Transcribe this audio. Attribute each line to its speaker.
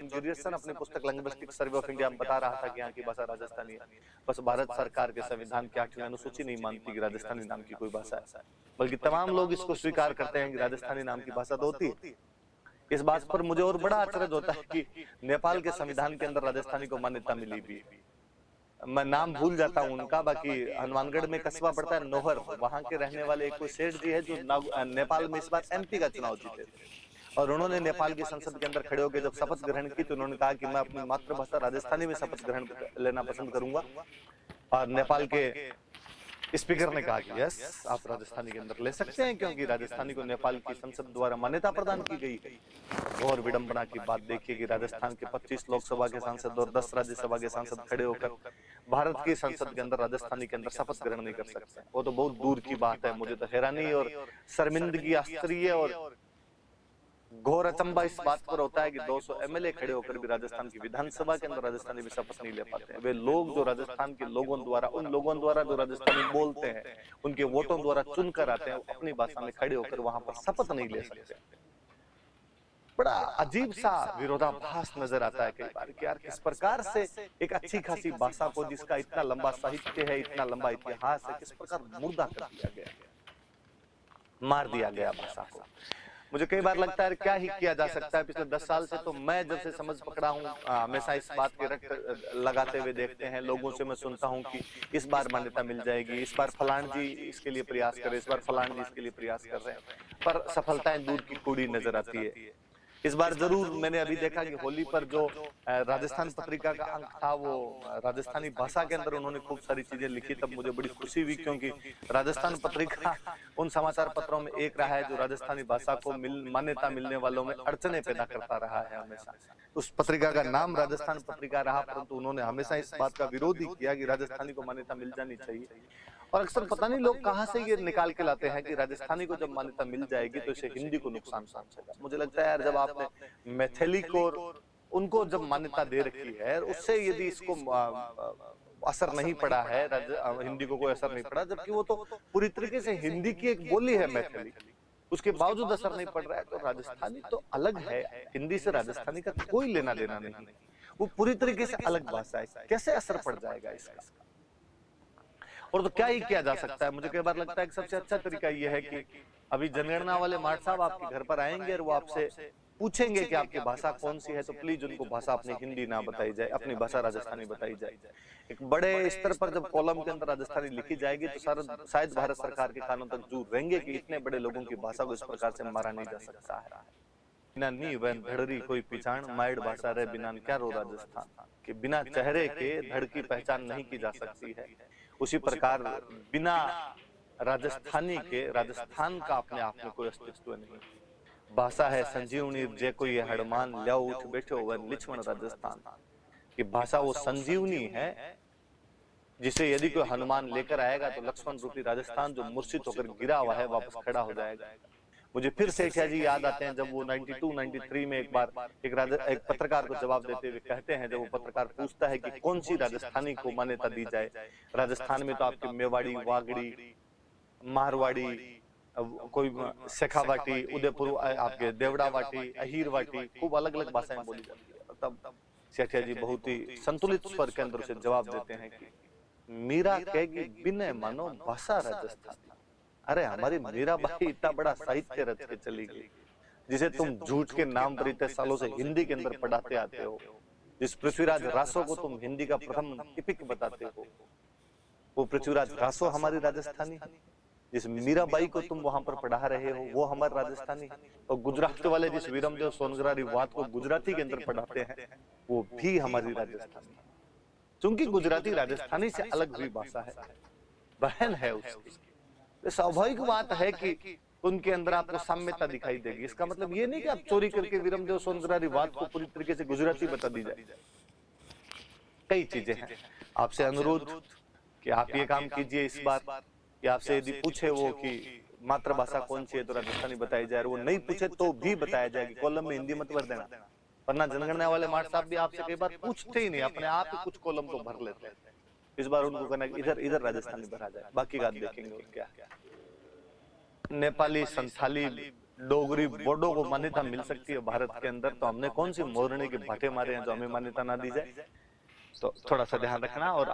Speaker 1: John Grierson अपनी पुस्तक linguistic survey of India में बता रहा था कि यहाँ की भाषा राजस्थानी है। बस भारत सरकार के संविधान की 8वीं अनुसूची नहीं मानती कि राजस्थानी नाम की कोई भाषा है, बल्कि तमाम लोग इसको स्वीकार करते हैं कि राजस्थानी नाम की भाषा तो होती है। इस बात पर मुझे और बड़ा आश्चर्य होता है कि नेपाल के संविधान के अंदर राजस्थानी को मान्यता मिली भी। मैं नाम भूल जाता हूँ उनका, बाकी हनुमानगढ़ में कस्बा पड़ता है नोहर, वहां के रहने वाले एक कोई सेठ जी है जो नेपाल में इस बार एमपी का चुनाव जीते थे, और उन्होंने नेपाल की संसद के अंदर खड़े होकर जब शपथ ग्रहण की तो उन्होंने कहा कि मैं अपनी मातृभाषा राजस्थानी में शपथ ग्रहण लेना पसंद करूंगा। और नेपाल के स्पीकर ने कहा कि यस, आप राजस्थानी के अंदर ले सकते हैं, क्योंकि राजस्थानी को नेपाल की संसद द्वारा मान्यता प्रदान की गई है। और विडंबना की बात देखिए कि राजस्थान के 25 लोकसभा के सांसद और 10 राज्यसभा के सांसद खड़े होकर भारत की संसद के अंदर राजस्थानी के अंदर शपथ ग्रहण नहीं कर सकते। वो तो बहुत दूर की बात है। मुझे तो हैरानी और शर्मिंदगी, आश्चर्य और घोर अचंबा इस बात पर होता है कि 200 एमएलए खड़े होकर भी राजस्थान की विधानसभा के अंदर राजस्थानी में शपथ नहीं ले पाते हैं। वे लोग जो राजस्थान के लोगों द्वारा, उन लोगों द्वारा जो राजस्थानी बोलते हैं, उनके वोटों द्वारा चुनकर आते हैं, वो अपनी भाषा में खड़े होकर वहां पर शपथ नहीं ले सकते। बड़ा अजीब सा विरोधाभास नजर आता है कई बार कि यार किस प्रकार से एक अच्छी खासी भाषा को, जिसका इतना लंबा साहित्य है, इतना लंबा इतिहास है, किस प्रकार मुर्दा कर दिया गया, मार दिया गया भाषा को। मुझे कई बार लगता है क्या ही किया जा सकता है। पिछले 10 साल से तो मैं जब से समझ पकड़ा हूँ, हमेशा इस बात के रट लगाते हुए देखते हैं, लोगों से मैं सुनता हूँ कि इस बार मान्यता मिल जाएगी, इस बार फलान जी इसके लिए प्रयास कर रहे, इस बार फलान जी इसके लिए प्रयास कर रहे हैं, पर सफलताएं दूर की कुड़ी नजर आती है। इस बार जरूर मैंने अभी देखा कि होली पर जो राजस्थान पत्रिका का अंक था, वो राजस्थानी भाषा के अंदर उन्होंने खूब सारी चीजें लिखी, तब मुझे बड़ी खुशी हुई, क्योंकि राजस्थान पत्रिका उन समाचार पत्रों में एक रहा है जो राजस्थानी भाषा को मान्यता मिलने वालों में अड़चने पैदा करता रहा है हमेशा। उस पत्रिका का नाम राजस्थान पत्रिका रहा, परंतु उन्होंने हमेशा इस बात का विरोध ही किया कि राजस्थानी को मान्यता मिल जानी चाहिए। और अक्सर पता नहीं लोग कहां से ये निकाल के लाते हैं कि राजस्थानी को जब मान्यता मिल जाएगी तो इसे हिंदी को नुकसान पहुंचेगा। मुझे लगता है यार, जब आपने मैथिली को, उनको जब मान्यता दे रखी है, उससे यदि इसको असर नहीं पड़ा है, हिंदी को कोई असर नहीं पड़ा, जबकि वो तो पूरी तरीके से हिंदी की एक बोली है मैथिली, उसके बावजूद असर नहीं पड़ रहा है, तो राजस्थानी तो अलग है। हिंदी से राजस्थानी का कोई लेना देना नहीं, वो पूरी तरीके से अलग भाषा है, कैसे असर पड़ जाएगा इसका। और तो क्या ही किया जा सकता है। मुझे कई बार लगता है कि सबसे अच्छा तरीका यह है कि अभी जनगणना वाले मार्ट साहब आपके घर पर आएंगे और वो आपसे पूछेंगे कि आपकी भाषा कौन सी है, तो प्लीज उनको भाषा अपनी हिंदी ना बताई जाए, अपनी भाषा राजस्थानी बताई जाए। एक बड़े स्तर पर जब कॉलम के अंदर राजस्थानी लिखी जाएगी तो शायद भारत सरकार के कानों तक जरूर रहेंगे कि इतने बड़े लोगों की भाषा को इस प्रकार से मारा नहीं जा सकता है। बिना नी वैन धड़री कोई पिछाण, माइड भाषा रे बिना क्या रो राजस्थान, कि बिना चेहरे के धड़ की पहचान नहीं की जा सकती है। उसी प्रकार बिना राजस्थानी के राजस्थान का अपने आप में कोई अस्तित्व नहीं। भाषा है संजीवनी जे कोई हड़मान ल्या उठ बैठो वन लिछमन राजस्थान, कि भाषा वो संजीवनी है जिसे यदि कोई हनुमान लेकर आएगा तो लक्ष्मण रूपी राजस्थान जो मूर्छित होकर गिरा हुआ है वापस खड़ा हो जाएगा। मुझे फिर सेठिया जी याद आते हैं, जब वो 92-93 में एक बार एक पत्रकार को जवाब देते हुए कहते हैं, जब वो पत्रकार पूछता है कि कौन सी राजस्थानी को मान्यता दी जाए, राजस्थान में तो आपके मेवाड़ी, वागड़ी, मारवाड़ी, कोई शेखावाटी, उदयपुर, आपके देवड़ावाटी, अहीरवाटी, खूब अलग अलग भाषाएं बोली जाती है। तब सेठिया जी बहुत ही संतुलित स्वर के अंदर उसे जवाब देते हैं कि मीरा कहेगी बिनय मानो भाषा राजस्थानी। अरे हमारी मीराबाई इतना बड़ा साहित्य रच के चली गई, जिसे तुम झूठ के नाम पर इतने सालों से हिंदी के अंदर पढ़ाते आते हो, जिस पृथ्वीराज रासो को तुम हिंदी का प्रथम इपिक बताते हो, वो पृथ्वीराज रासो हमारी राजस्थानी है। जिस मीराबाई को तुम वहां पर पढ़ा रहे हो वो हमारे राजस्थानी है। और गुजरात वाले जिस वीरमदेव सोनग्रारी वाद को गुजराती के अंदर पढ़ाते हैं वो भी हमारी राजस्थानी है। क्योंकि गुजराती राजस्थानी से अलग हुई भाषा है, बहन है उसकी। तो स्वाभाविक बात है कि उनके अंदर आपको साम्यता दिखाई देगी। इसका मतलब ये नहीं कि आप चोरी करके वीरमदेव सोनग्रारी वाद को पूरी तरीके से गुजराती बता दी जाए। कई चीजें हैं। आपसे अनुरोध कि आप ये काम कीजिए इस बार, कि आपसे यदि पूछे वो कि मातृभाषा कौन सी है तो राजस्थानी बताई जाए, वो नहीं पूछे तो भी बताया जाए कि कॉलम में हिंदी मत भर देना। वरना जनगणना वाले मार्ट साहब भी आपसे कई बार पूछते ही नहीं, अपने आप ही कुछ कॉलम तो भर लेते हैं। इस बार उनको कहना इधर इधर राजस्थानी भरा जाए, बाकी बात देखेंगे और क्या। नेपाली, संथाली डोगरी बोडो को मान्यता मिल सकती है भारत के अंदर, तो हमने कौन सी मोरनी के भाटे मारे हैं जो हमें मान्यता ना दी जाए। तो थोड़ा सा ध्यान रखना। और